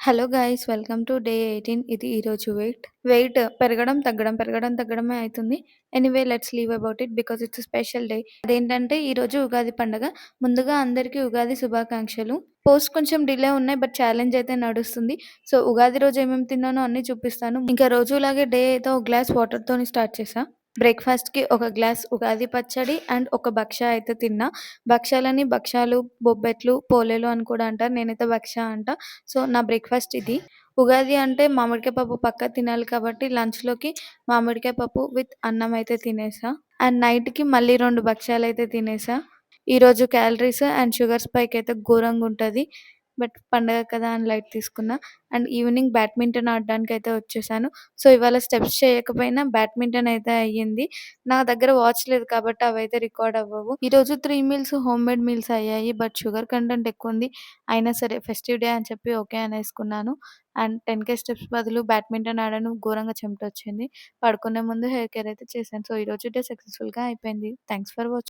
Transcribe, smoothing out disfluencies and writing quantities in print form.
Hello guys welcome to day 18. ఇది ఈరోజు wait పెరగడం తగ్గడం పెరగడం తగ్గడమే అవుతుంది. Anyway let's leave about it because it's special day. అదేంటంటే ఈ రోజు ఉగాది పండగ. ముందుగా అందరికీ ఉగాది శుభాకాంక్షలు. పోస్ట్ కొంచెం డిలే ఉన్నాయి బట్ ఛాలెంజ్ అయితే నడుస్తుంది. సో ఉగాది రోజు ఏమేమి తిన్నానో అన్ని చూపిస్తాను. ఇంకా రోజులాగే డే అయితే ఒక గ్లాస్ వాటర్ తోని స్టార్ట్ చేసా. బ్రేక్ఫాస్ట్ కి ఒక గ్లాస్ ఉగాది పచ్చడి అండ్ ఒక భక్ష అయితే తిన్నా. భక్షాలని భక్షాలు, బొబ్బెట్లు, పోలేలు అని కూడా అంటారు. నేనైతే భక్ష అంట. సో నా బ్రేక్ఫాస్ట్ ఇది. ఉగాది అంటే మామిడికాయ పప్పు పక్కా తినాలి కాబట్టి లంచ్‌లోకి మామిడికాయ పప్పు విత్ అన్నం అయితే తినేసా. అండ్ నైట్‌కి మళ్ళీ 2 భక్షాలయితే తినేసా. ఈరోజు క్యాలరీస్ అండ్ షుగర్ స్పైక్ అయితే ఘోరంగుంటది. బట్ పండగ కదా అని లైట్ తీసుకున్నా. అండ్ ఈవినింగ్ బ్యాడ్మింటన్ ఆడడానికైతే వచ్చేసాను. సో ఇవాళ స్టెప్స్ చేయకపోయినా బ్యాడ్మింటన్ అయితే అయ్యింది. నా దగ్గర వాచ్ లేదు కాబట్టి అవైతే రికార్డ్ అవ్వవు. ఈరోజు 3 మీల్స్ హోమ్‌మేడ్ మీల్స్ అయ్యాయి. బట్ షుగర్ కంటెంట్ ఎక్కువుంది. అయినా సరే ఫెస్టివ్ డే అని చెప్పి ఓకే అనేసుకున్నాను. అండ్ 10,000 స్టెప్స్ బదులు బ్యాడ్మింటన్ ఆడాను. ఘోరంగా చెమటొచ్చింది. పడుకునే ముందు హెయిర్ కేర్ అయితే చేశాను. సో ఈరోజు డే సక్సెస్‌ఫుల్‌గా అయిపోయింది. Thanks for watching.